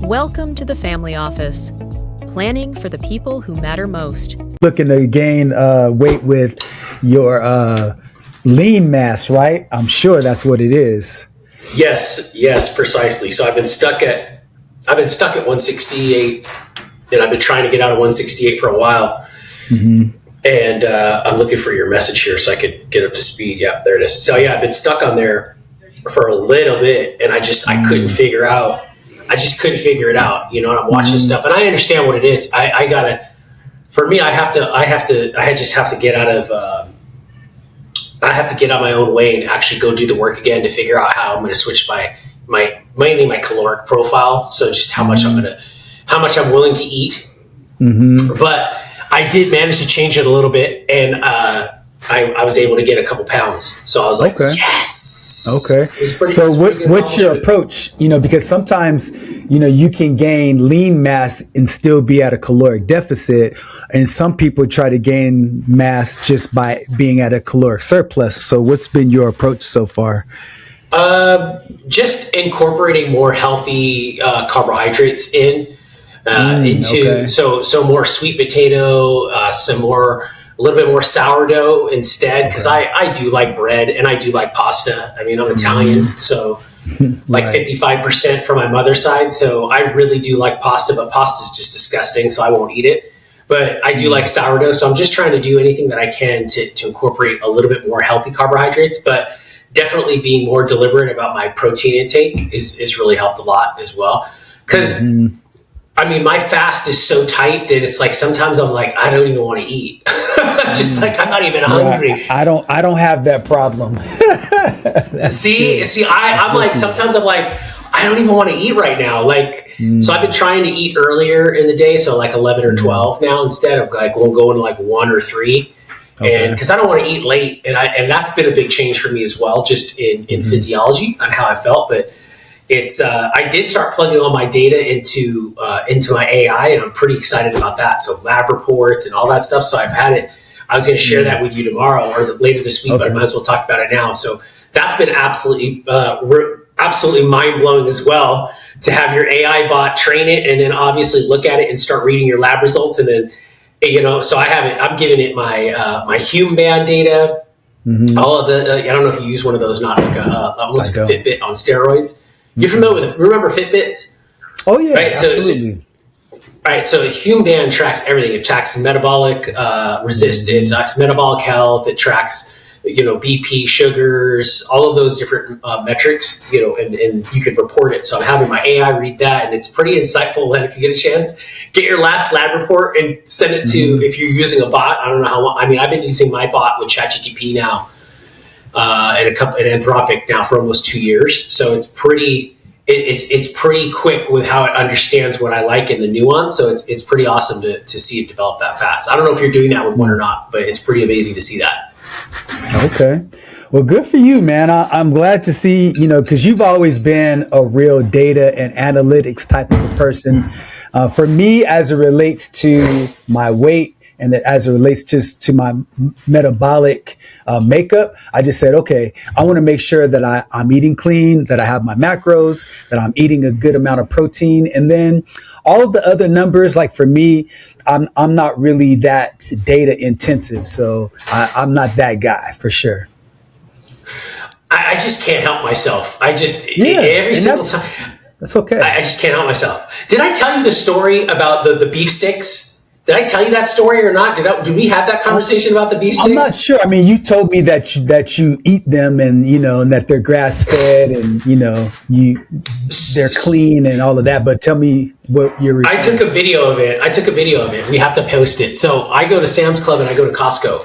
Welcome to the Family Office, planning for the people who matter most. Looking to gain weight with your lean mass, right? I'm sure that's what it is. Yes, precisely. So I've been stuck at 168, and I've been trying to get out of 168 for a while. Mm-hmm. And I'm looking for your message here so I could get up to speed. Yeah, there it is. So yeah, I've been stuck on there for a little bit, and I couldn't figure it out. You know, and I'm watching stuff, and I understand what it is. I just have to get out of. I have to get out my own way and actually go do the work again to figure out how I'm going to switch mainly my caloric profile. So just how much I'm willing to eat. Mm-hmm. But I did manage to change it a little bit, and I was able to get a couple pounds. So I was like, okay. Yes. Okay. So what's your approach? You know, because sometimes, you know, you can gain lean mass and still be at a caloric deficit. And some people try to gain mass just by being at a caloric surplus. So what's been your approach so far? Just incorporating more healthy carbohydrates so more sweet potato, a little bit more sourdough instead, because I do like bread and I do like pasta. I mean, I'm Italian, so like 55% from my mother's side. So I really do like pasta, but pasta is just disgusting, so I won't eat it. But I do like sourdough, so I'm just trying to do anything that I can to incorporate a little bit more healthy carbohydrates, but definitely being more deliberate about my protein intake is really helped a lot as well. Because I mean, my fast is so tight that it's like sometimes I'm like, I don't even want to eat. Just like I'm not even hungry. I don't have that problem. I'm like, sometimes I'm like, I don't even want to eat right now. Like, so I've been trying to eat earlier in the day, so like 11 or 12 now instead of like we'll go into like 1 or 3. Okay. And because I don't want to eat late, and that's been a big change for me as well, just in physiology on how I felt, but. It's I did start plugging all my data into my AI, and I'm pretty excited about that. So lab reports and all that stuff. So I've had it. I was going to share that with you tomorrow or later this week, but I might as well talk about it now. So that's been absolutely mind blowing as well, to have your AI bot train it and then obviously look at it and start reading your lab results. And then, you know, so I'm giving it my Hume band data, all of the. I don't know if you use one of those, not like almost like a Fitbit on steroids. You're familiar with remember Fitbits? Oh yeah, right? Absolutely. So Hume Band tracks everything. It tracks metabolic resistance, it tracks metabolic health, it tracks, you know, BP, sugars, all of those different metrics, you know, and you can report it. So I'm having my AI read that, and it's pretty insightful. And if you get a chance, get your last lab report and send it to, if you're using a bot, I don't know how long. I mean, I've been using my bot with ChatGPT now. And Anthropic now for almost 2 years, so it's pretty quick with how it understands what I like and the nuance. So it's pretty awesome to see it develop that fast. I don't know if you're doing that with one or not, but it's pretty amazing to see that. Okay, well, good for you, man. I'm glad to see, you know, because you've always been a real data and analytics type of a person. For me, as it relates to my weight. And that as it relates to my metabolic makeup, I just said, okay, I want to make sure that I'm eating clean, that I have my macros, that I'm eating a good amount of protein. And then all of the other numbers, like for me, I'm not really that data intensive. So I'm not that guy for sure. I just can't help myself. Every single time. That's okay. I just can't help myself. Did I tell you the story about the beef sticks? Did I tell you that story or not? Did we have that conversation about the beef sticks? I'm not sure. I mean, you told me that you eat them, and you know, and that they're grass fed, and you know, they're clean and all of that. But tell me what you're. I took a video of it. We have to post it. So I go to Sam's Club and I go to Costco,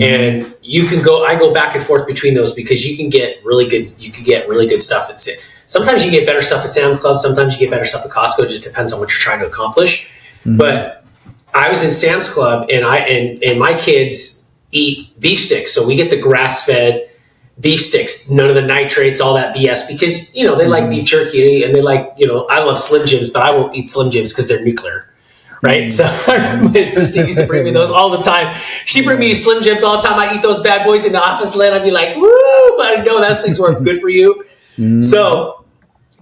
and you can go. I go back and forth between those because you can get really good. You can get really good stuff at. Sometimes you get better stuff at Sam's Club. Sometimes you get better stuff at Costco. It just depends on what you're trying to accomplish. But I was in Sam's Club, and my kids eat beef sticks. So we get the grass-fed beef sticks, none of the nitrates, all that BS, because, you know, they like beef jerky, and they like, you know, I love Slim Jims, but I won't eat Slim Jims because they're nuclear, right? So my sister used to bring me those all the time. She'd bring me Slim Jims all the time. I eat those bad boys in the office, and I'd be like, woo, but I know those things weren't good for you. So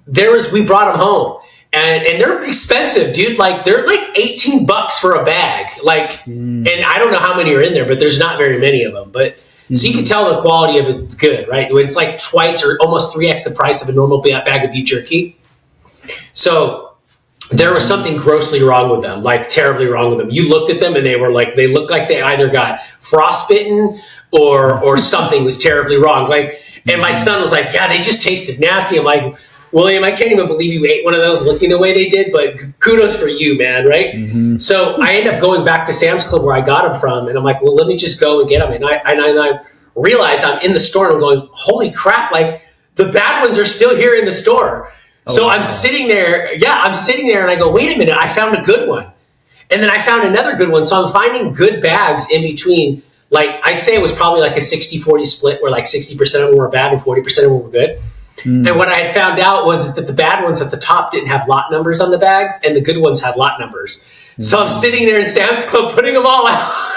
we brought them home. and they're expensive, dude. Like they're like $18 for a bag. Like, and I don't know how many are in there, but there's not very many of them. But so you can tell the quality of it's good, right? It's like twice or almost 3x the price of a normal bag of beef jerky. So there was something grossly wrong with them, like terribly wrong with them. You looked at them and they looked like they either got frostbitten or something was terribly wrong. Like, and my son was like, yeah, they just tasted nasty. I'm like, William, I can't even believe you ate one of those looking the way they did, but kudos for you, man, right? So I end up going back to Sam's Club where I got them from, and I'm like, well, let me just go and get them. And I realize I'm in the store and I'm going, holy crap, like the bad ones are still here in the store. So I'm sitting there, and I go, wait a minute, I found a good one. And then I found another good one. So I'm finding good bags in between. Like, I'd say it was probably like a 60-40 split where like 60% of them were bad and 40% of them were good. And what I had found out was that the bad ones at the top didn't have lot numbers on the bags and the good ones had lot numbers. So I'm sitting there in Sam's Club putting them all out.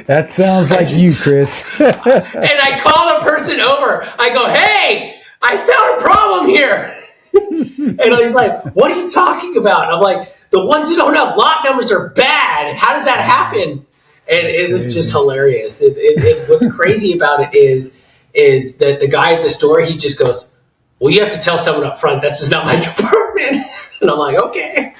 That sounds like you, Chris. And I call the person over. I go, hey, I found a problem here. And he's like, what are you talking about? And I'm like, the ones that don't have lot numbers are bad. How does that happen? And it was just hilarious. What's crazy about it is that the guy at the store, he just goes, well, you have to tell someone up front. This is not my department. And I'm like, okay.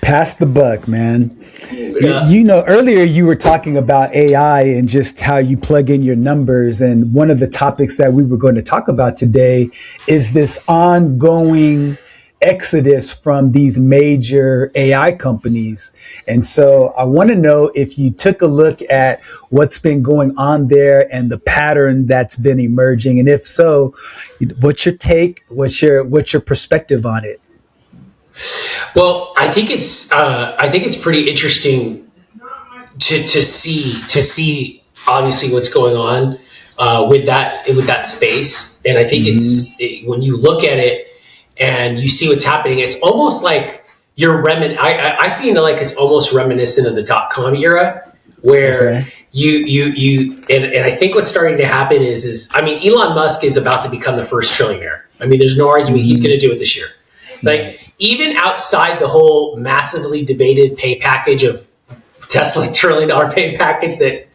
Pass the buck, man. Yeah. You know, earlier you were talking about AI and just how you plug in your numbers. And one of the topics that we were going to talk about today is this ongoing exodus from these major AI companies. And so I want to know if you took a look at what's been going on there and the pattern that's been emerging. And if so, what's your take? What's your perspective on it? Well, I think it's pretty interesting to see obviously what's going on with that space. And I think when you look at it and you see what's happening, it's almost like I feel like it's almost reminiscent of the .com era where and I think what's starting to happen is I mean, Elon Musk is about to become the first trillionaire. I mean, there's no argument he's going to do it this year. Like, even outside the whole massively debated pay package of Tesla $1 trillion pay package that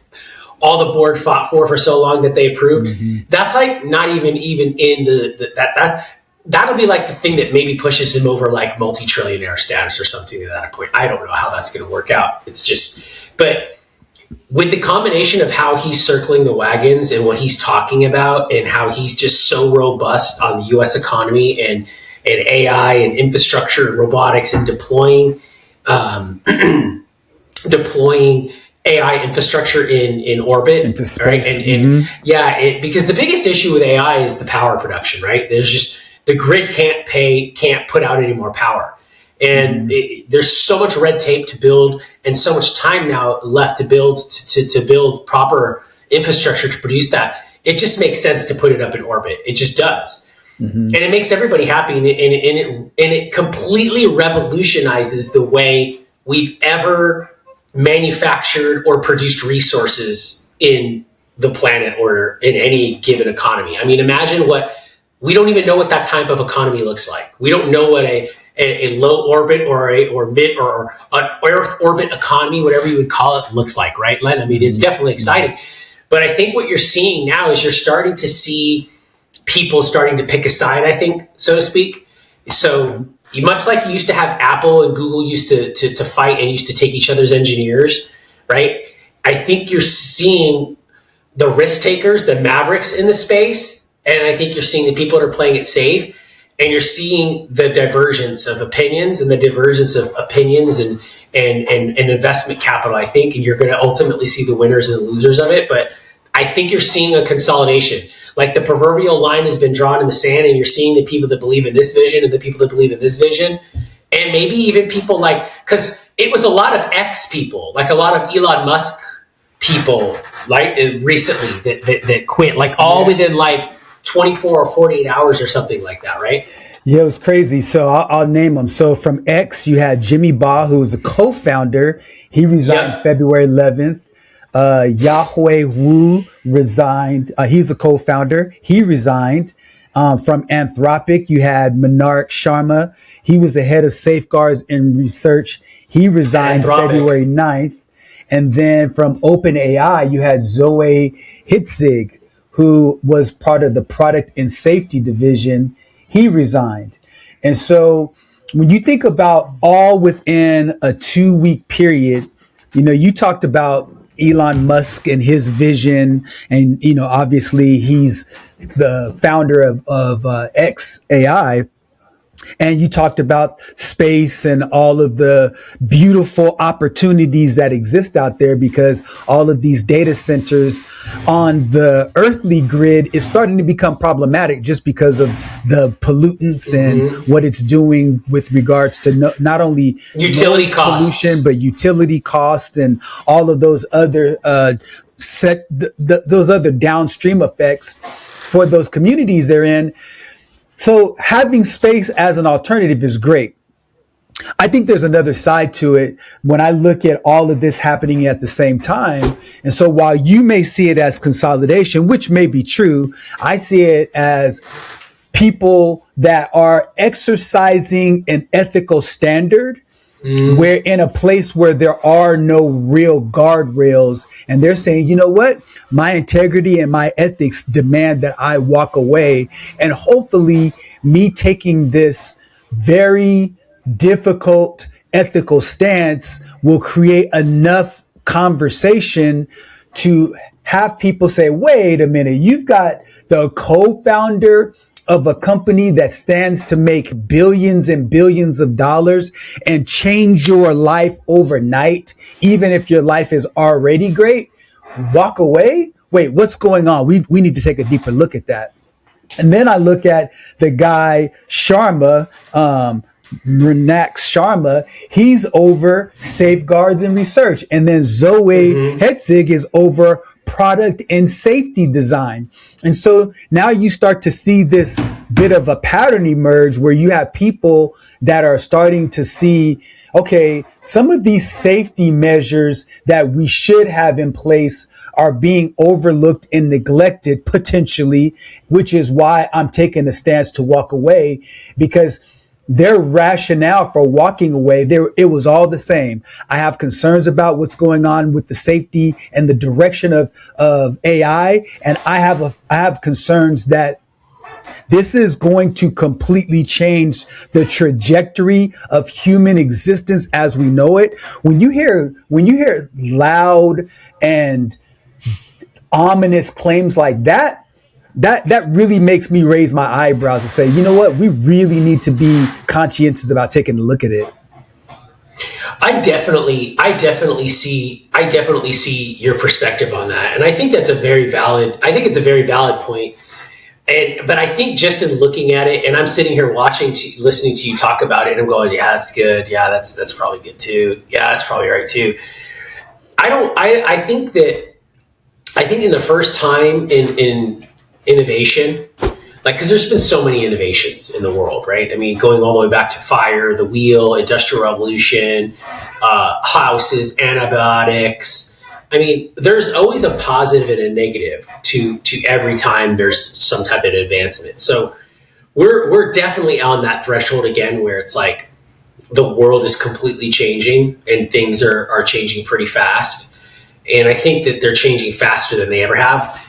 all the board fought for so long that they approved, that's like not even in that'll be like the thing that maybe pushes him over like multi-trillionaire status or something at that point. I don't know how that's going to work out. It's just, but with the combination of how he's circling the wagons and what he's talking about and how he's just so robust on the U.S. economy and AI and infrastructure and robotics and deploying AI infrastructure in orbit into space, right? Because the biggest issue with AI is the power production, right? There's just the grid can't put out any more power, and there's so much red tape to build and so much time now left to build to build proper infrastructure to produce that. It just makes sense to put it up in orbit. It just does. And it makes everybody happy, and it completely revolutionizes the way we've ever manufactured or produced resources in the planet or in any given economy. I mean, imagine we don't even know what that type of economy looks like. We don't know what a low orbit or mid or an Earth orbit economy, whatever you would call it, looks like, right, Len? I mean, it's definitely exciting. But I think what you're seeing now is you're starting to see people starting to pick a side, I think, so to speak. So much like you used to have Apple and Google used to fight and used to take each other's engineers, right? I think you're seeing the risk takers, the mavericks in the space, and I think you're seeing the people that are playing it safe, and you're seeing the divergence of opinions and the divergence of opinions and investment capital, I think, and you're going to ultimately see the winners and the losers of it. But I think you're seeing a consolidation. Like the proverbial line has been drawn in the sand, and you're seeing the people that believe in this vision and the people that believe in this vision. And maybe even people like, because it was a lot of X people, like a lot of Elon Musk people, like recently that quit, like all within like 24 or 48 hours or something like that, right? Yeah, it was crazy. So I'll name them. So from X, you had Jimmy Ba, who was a co-founder. He resigned February 11th. Yahweh Wu resigned. He's a co-founder. He resigned. From Anthropic, you had Manark Sharma. He was the head of safeguards and research. He resigned February 9th. And then from OpenAI, you had Zoe Hitzig, who was part of the product and safety division. He resigned. And so when you think about all within a 2-week period, you talked about Elon Musk and his vision. And, obviously he's the founder of XAI. And you talked about space and all of the beautiful opportunities that exist out there, because all of these data centers on the earthly grid is starting to become problematic just because of the pollutants and what it's doing with regards to not only utility costs, pollution, but utility costs and all of those other those other downstream effects for those communities they're in. So having space as an alternative is great. I think there's another side to it when I look at all of this happening at the same time. And so while you may see it as consolidation, which may be true, I see it as people that are exercising an ethical standard where in a place where there are no real guardrails, and they're saying, you know what? My integrity and my ethics demand that I walk away. And hopefully me taking this very difficult ethical stance will create enough conversation to have people say, wait a minute, you've got the co-founder of a company that stands to make billions and billions of dollars and change your life overnight, even if your life is already great. Walk away? Wait, what's going on? We need to take a deeper look at that. And then I look at the guy, Sharma, Renax Sharma, he's over safeguards and research. And then Zoe Hetzig is over product and safety design. And so now you start to see this bit of a pattern emerge where you have people that are starting to see, okay, some of these safety measures that we should have in place are being overlooked and neglected potentially, which is why I'm taking a stance to walk away, because their rationale for walking away, it was all the same. I have concerns about what's going on with the safety and the direction of AI. And I have concerns that this is going to completely change the trajectory of human existence as we know it. When you hear loud and ominous claims like that really makes me raise my eyebrows and say, you know what? We really need to be conscientious about taking a look at it. I definitely see your perspective on that. And I think it's a very valid point. But I think just in looking at it, and I'm sitting here listening to you talk about it, and I'm going, yeah, that's good. Yeah, that's probably good too. Yeah, that's probably right too. I think in the first time in innovation, like, because there's been so many innovations in the world, right? I mean, going all the way back to fire, the wheel, industrial revolution, houses, antibiotics. I mean, there's always a positive and a negative to every time there's some type of advancement. So we're definitely on that threshold again, where it's like the world is completely changing and things are changing pretty fast. And I think that they're changing faster than they ever have.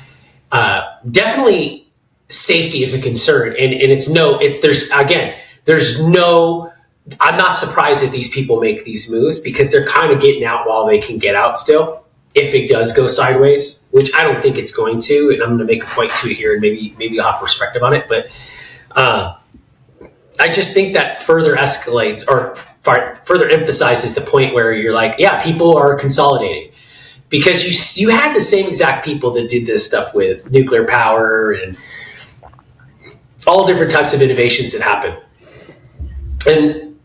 Definitely safety is a concern, and I'm not surprised that these people make these moves, because they're kind of getting out while they can get out still, if it does go sideways, which I don't think it's going to. And I'm going to make a point to it here, and maybe you'll have perspective on it. But I just think that further escalates or further emphasizes the point where you're like, yeah, people are consolidating. Because you had the same exact people that did this stuff with nuclear power and all different types of innovations that happen. And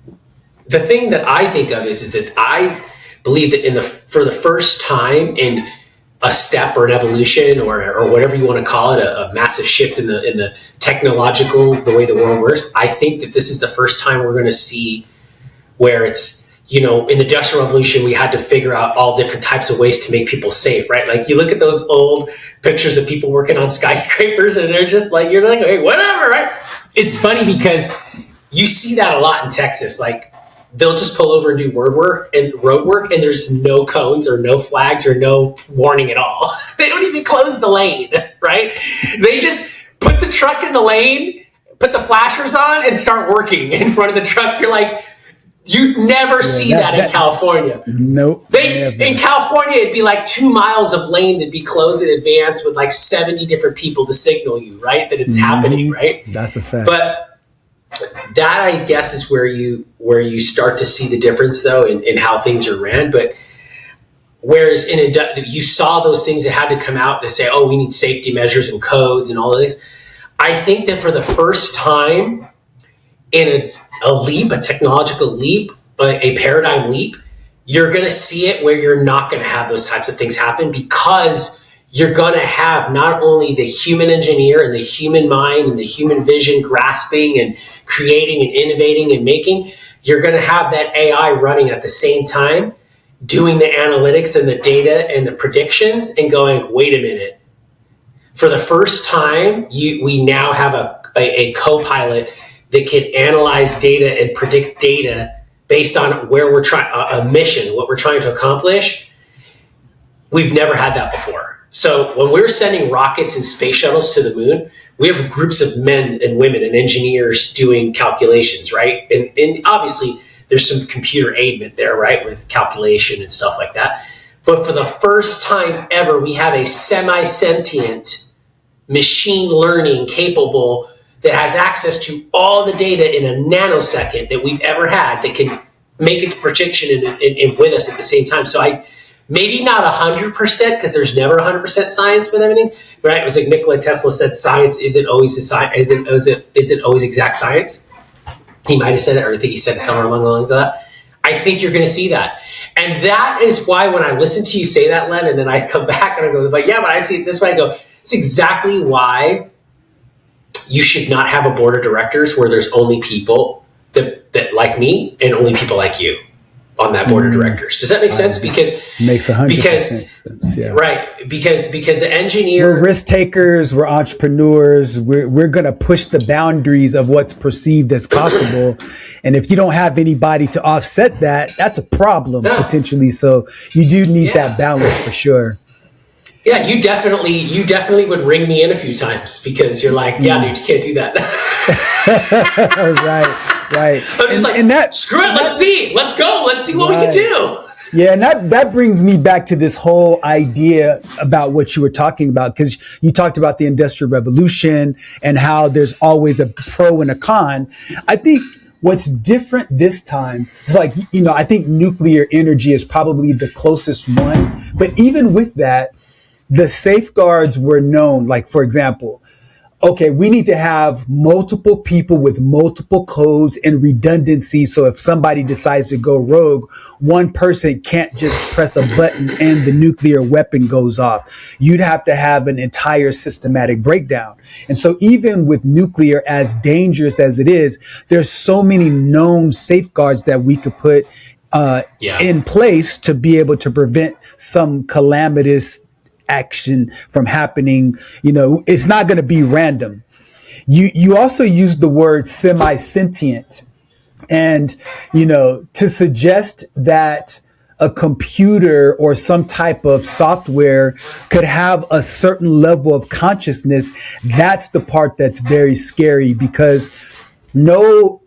the thing that I think of is that I believe that for the first time in a step or an evolution or whatever you want to call it, a massive shift in the technological, the way the world works, I think that this is the first time we're going to see where in the Industrial Revolution, we had to figure out all different types of ways to make people safe, right? Like you look at those old pictures of people working on skyscrapers and they're just like, you're like, hey, whatever, right? It's funny because you see that a lot in Texas. Like they'll just pull over and do road work and there's no cones or no flags or no warning at all. They don't even close the lane, right? They just put the truck in the lane, put the flashers on and start working in front of the truck. You're like, you never see that in California. Nope. In California, it'd be like 2 miles of lane that'd be closed in advance with like 70 different people to signal you, right? That it's happening, right? That's a fact. But that, I guess, is where you start to see the difference, though, in how things are ran. But whereas you saw those things that had to come out to say, oh, we need safety measures and codes and all of this. I think that for the first time in a technological leap, a paradigm leap, you're going to see it where you're not going to have those types of things happen, because you're going to have not only the human engineer and the human mind and the human vision grasping and creating and innovating and making, you're going to have that AI running at the same time, doing the analytics and the data and the predictions and going, wait a minute. For the first time, we now have a co-pilot that can analyze data and predict data based on where we're trying, a mission, what we're trying to accomplish. We've never had that before. So when we're sending rockets and space shuttles to the moon, we have groups of men and women and engineers doing calculations, right? And obviously there's some computer aidment there, right? With calculation and stuff like that. But for the first time ever, we have a semi-sentient machine learning capable that has access to all the data in a nanosecond that we've ever had, that can make a prediction and with us at the same time. So maybe not 100%, because there's never 100% science with everything, right? It was like Nikola Tesla said, science isn't always always exact science. He might have said it, or I think he said it somewhere along the lines of that. I think you're going to see that. And that is why when I listen to you say that, Len, and then I come back and I go, but yeah, but I see it this way, I go, it's exactly why you should not have a board of directors where there's only people that like me and only people like you on that board of directors. Does that make sense? Because makes 100% sense. Yeah. Right. Because the engineer, we're risk takers, we're entrepreneurs, we're gonna push the boundaries of what's perceived as possible. And if you don't have anybody to offset that, that's a problem potentially. So you do need that balance for sure. Yeah, you definitely would ring me in a few times, because you're like, yeah, dude, you can't do that. Right. I'm just screw it, let's see what we can do. Yeah, and that brings me back to this whole idea about what you were talking about, because you talked about the Industrial Revolution and how there's always a pro and a con. I think what's different this time is, like, I think nuclear energy is probably the closest one. But even with that, the safeguards were known. Like, for example, okay, we need to have multiple people with multiple codes and redundancy. So if somebody decides to go rogue, one person can't just press a button and the nuclear weapon goes off. You'd have to have an entire systematic breakdown. And so even with nuclear, as dangerous as it is, there's so many known safeguards that we could put in place to be able to prevent some calamitous action from happening. It's not going to be random. You also use the word semi-sentient, and to suggest that a computer or some type of software could have a certain level of consciousness. That's the part that's very scary, because no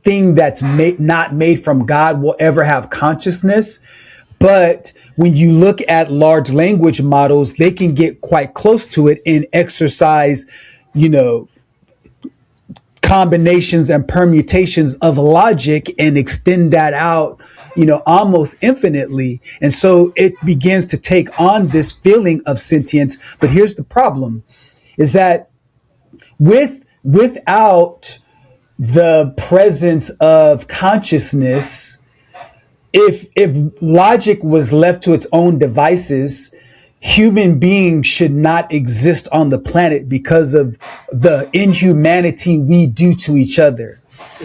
thing that's not made from God will ever have consciousness. But when you look at large language models, they can get quite close to it and exercise, combinations and permutations of logic and extend that out, almost infinitely. And so it begins to take on this feeling of sentience. But here's the problem, is that without the presence of consciousness, if logic was left to its own devices, human beings should not exist on the planet because of the inhumanity we do to each other.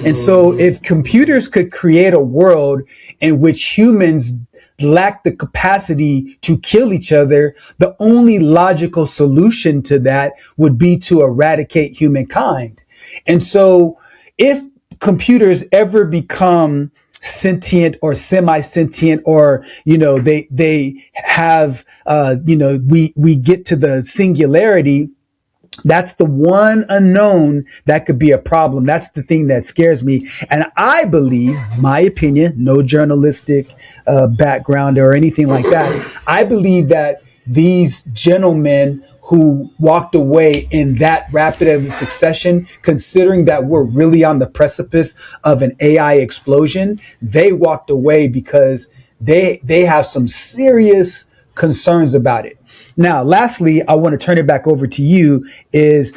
And so if computers could create a world in which humans lack the capacity to kill each other, the only logical solution to that would be to eradicate humankind. And so if computers ever become sentient or semi-sentient, or, they have, we get to the singularity, that's the one unknown that could be a problem. That's the thing that scares me. And I believe, my opinion, no journalistic background or anything like that, I believe that these gentlemen who walked away in that rapid of succession, considering that we're really on the precipice of an AI explosion, they walked away because they have some serious concerns about it. Now, lastly, I want to turn it back over to you. Is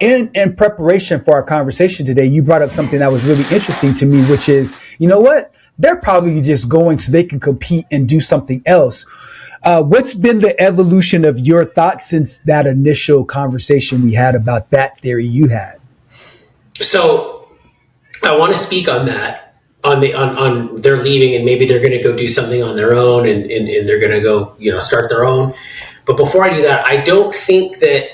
in preparation for our conversation today, you brought up something that was really interesting to me, which is, you know what? They're probably just going so they can compete and do something else. What's been the evolution of your thoughts since that initial conversation we had about that theory you had? So I want to speak on that. On they're leaving and maybe they're going to go do something on their own and they're going to go, start their own. But before I do that, I don't think that,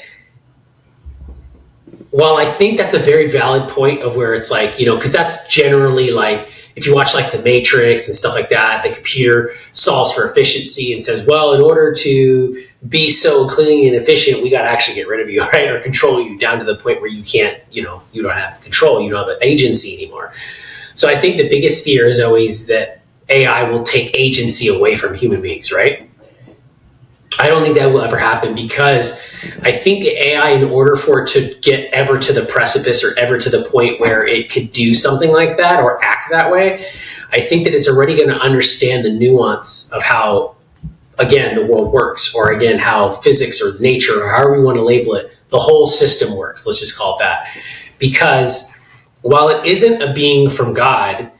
while I think that's a very valid point of where it's like, because that's generally like, if you watch like The Matrix and stuff like that, the computer solves for efficiency and says, well, in order to be so clean and efficient, we got to actually get rid of you, right? Or control you down to the point where you can't, you don't have control, you don't have an agency anymore. So I think the biggest fear is always that AI will take agency away from human beings, right? I don't think that will ever happen, because I think the AI, in order for it to get ever to the precipice or ever to the point where it could do something like that or act that way, I think that it's already going to understand the nuance of how, again, the world works, or again, how physics or nature, or however we want to label it, the whole system works. Let's just call it that. Because while it isn't a being from God,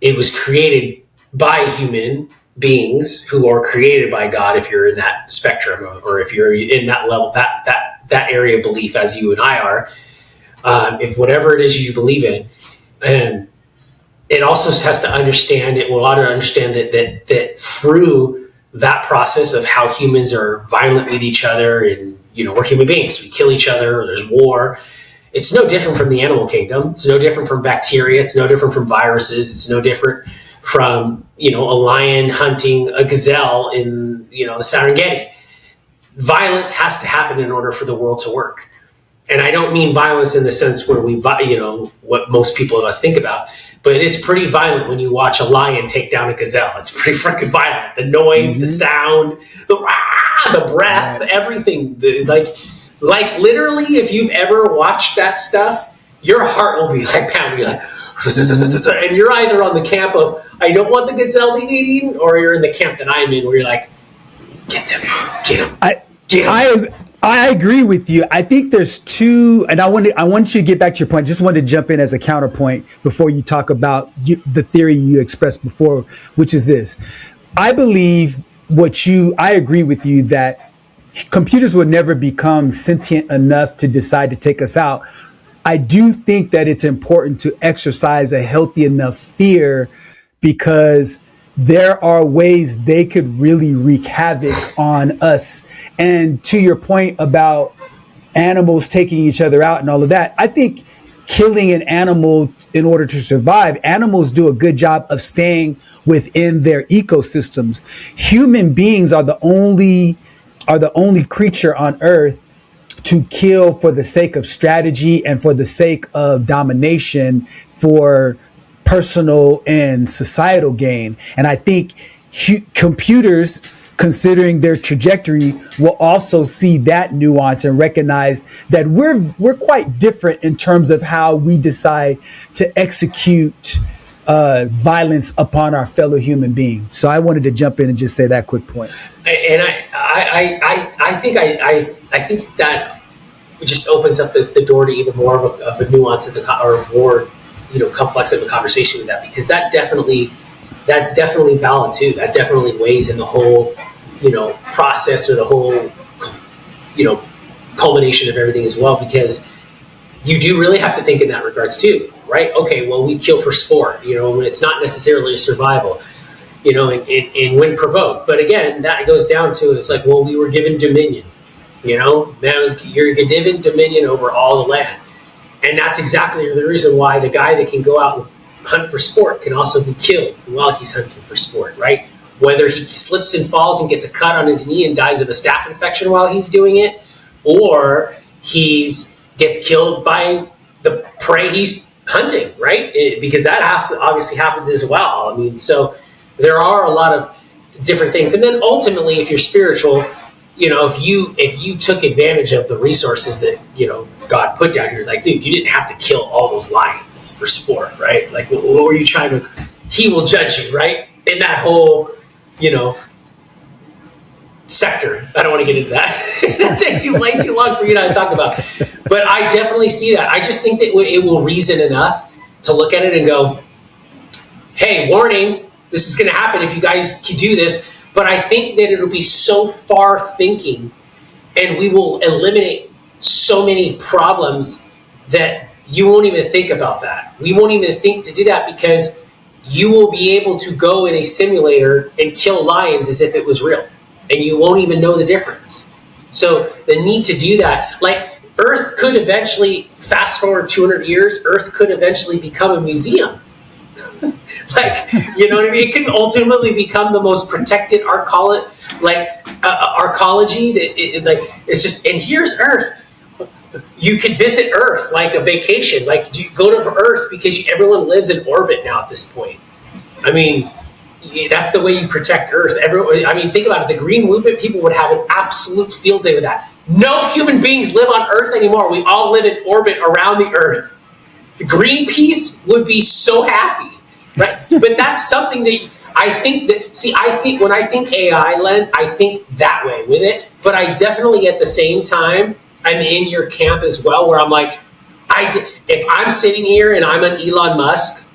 it was created by human beings who are created by God, if you're in that spectrum, or if you're in that level, that area of belief as you and I are, if whatever it is you believe in, and it also has to understand, it will ought to understand that through that process of how humans are violent with each other, and we're human beings, we kill each other, or there's war. It's no different from the animal kingdom. It's no different from bacteria. It's no different from viruses. It's no different from, a lion hunting a gazelle in, the Serengeti. Violence has to happen in order for the world to work. And I don't mean violence in the sense where what most people of us think about, but it's pretty violent when you watch a lion take down a gazelle. It's pretty freaking violent. The noise, the sound, the breath, everything. Like literally, if you've ever watched that stuff, your heart will be like pounding, like, and you're either on the camp of, I don't want the gazelle to get eaten, or you're in the camp that I'm in, where you're like, get him. I agree with you. I think there's two, and I want you to get back to your point. Just wanted to jump in as a counterpoint before you talk about the theory you expressed before, which is this. I believe I agree with you that computers would never become sentient enough to decide to take us out. I do think that it's important to exercise a healthy enough fear, because there are ways they could really wreak havoc on us. And to your point about animals taking each other out and all of that, I think killing an animal in order to survive, animals do a good job of staying within their ecosystems. Human beings are the only creature on Earth to kill for the sake of strategy and for the sake of domination, for personal and societal gain. And I think computers, considering their trajectory, will also see that nuance and recognize that we're quite different in terms of how we decide to execute violence upon our fellow human being. So I wanted to jump in and just say that quick point. And I think that just opens up the door to even more of a nuance or more complex of a conversation with that, because that's definitely valid too. That definitely weighs in the whole process, or the whole culmination of everything as well, because you do really have to think in that regards too. right? Okay, well, we kill for sport, when it's not necessarily survival, and when provoked. But again, that goes down to, it's like, well, we were given dominion, you're given dominion over all the land. And that's exactly the reason why the guy that can go out and hunt for sport can also be killed while he's hunting for sport, right? Whether he slips and falls and gets a cut on his knee and dies of a staph infection while he's doing it, or gets killed by the prey he's hunting, right? Because that obviously happens as well. I mean, so there are a lot of different things. And then ultimately, if you're spiritual, if you took advantage of the resources that, God put down here, it's like, dude, you didn't have to kill all those lions for sport, right? Like, what were you trying to, he will judge you, right? In that whole, sector. I don't want to get into that. That'd take way too long for you and I to talk about. But I definitely see that. I just think that it will reason enough to look at it and go, hey, warning, this is going to happen if you guys can do this. But I think that it'll be so far thinking, and we will eliminate so many problems that you won't even think about that. We won't even think to do that, because you will be able to go in a simulator and kill lions as if it was real, and you won't even know the difference. So the need to do that, like Earth could eventually, fast forward 200 years, Earth could eventually become a museum. Like, you know what I mean? It could ultimately become the most protected arcology. It's just, and here's Earth. You could visit Earth like a vacation. Like, you go to Earth because everyone lives in orbit now at this point. I mean, that's the way you protect Earth. Think about it. The Green Movement people would have an absolute field day with that. No human beings live on Earth anymore. We all live in orbit around the Earth. The Greenpeace would be so happy. Right, but that's something that I think when I think AI, Len, I think that way with it. But I definitely, at the same time, I'm in your camp as well, where I'm like, if I'm sitting here and I'm an Elon Musk,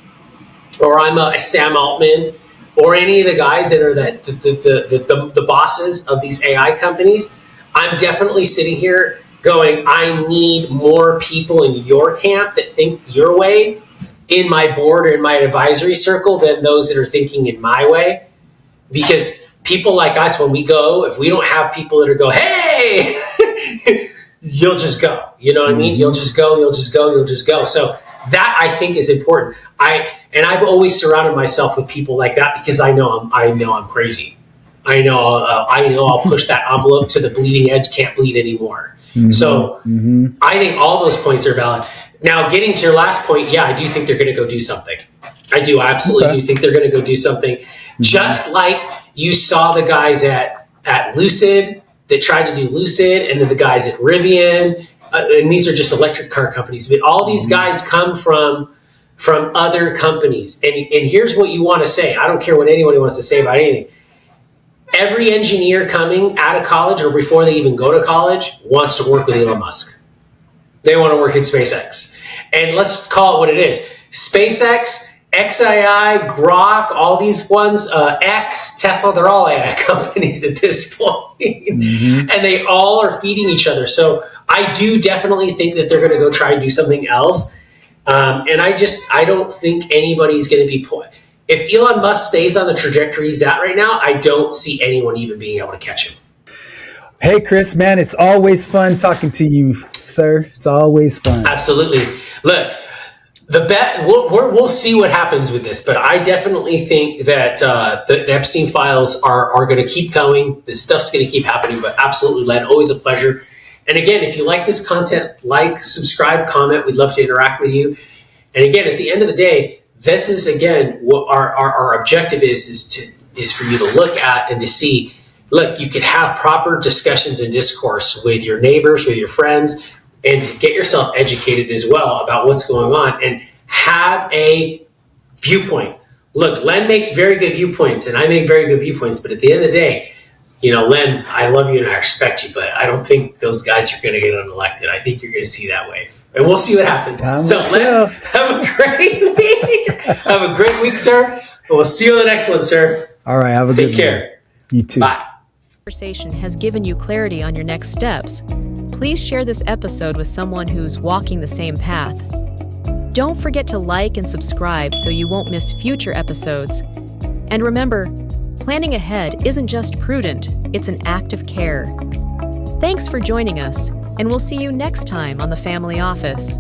or I'm a Sam Altman, or any of the guys that are the bosses of these AI companies, I'm definitely sitting here going, I need more people in your camp that think your way in my board or in my advisory circle than those that are thinking in my way. Because people like us, when we go, if we don't have people that are go, hey, you'll just go. You know what I mean? You'll just go. So that, I think, is important. I've always surrounded myself with people like that, because I know I'm crazy. I know I'll push that envelope to the bleeding edge, can't bleed anymore. So I think all those points are valid. Now, getting to your last point, yeah, I do think they're going to go do something. I absolutely do think they're going to go do something. Just like you saw the guys at Lucid that tried to do Lucid, and then the guys at Rivian, and these are just electric car companies. But all these guys come from other companies. And here's what you want to say. I don't care what anyone wants to say about anything. Every engineer coming out of college, or before they even go to college, wants to work with Elon Musk. They want to work at SpaceX. And let's call it what it is. SpaceX, XAI, Grok, all these ones, X, Tesla, they're all AI companies at this point. And they all are feeding each other. So I do definitely think that they're going to go try and do something else. And I don't think anybody's going to be if Elon Musk stays on the trajectory he's at right now, I don't see anyone even being able to catch him. Hey, Chris, man, it's always fun talking to you, sir. It's always fun. Absolutely. Look, we'll see what happens with this, but I definitely think that the Epstein files are going to keep coming. This stuff's going to keep happening, but absolutely, Len, always a pleasure. And again, if you like this content, subscribe, comment. We'd love to interact with you. And again, at the end of the day, this is, again, what our objective is for you to look at and to see. Look, you could have proper discussions and discourse with your neighbors, with your friends, and to get yourself educated as well about what's going on and have a viewpoint. Look, Len makes very good viewpoints, and I make very good viewpoints, but at the end of the day, Len, I love you and I respect you, but I don't think those guys are going to get unelected. I think you're going to see that wave. And we'll see what happens. Len, have a great week. Have a great week, sir. And we'll see you on the next one, sir. All right, have a good one. Take care. You too. Bye. Conversation has given you clarity on your next steps. Please share this episode with someone who's walking the same path. Don't forget to like and subscribe so you won't miss future episodes. And remember, planning ahead isn't just prudent, it's an act of care. Thanks for joining us, and we'll see you next time on The Family Office.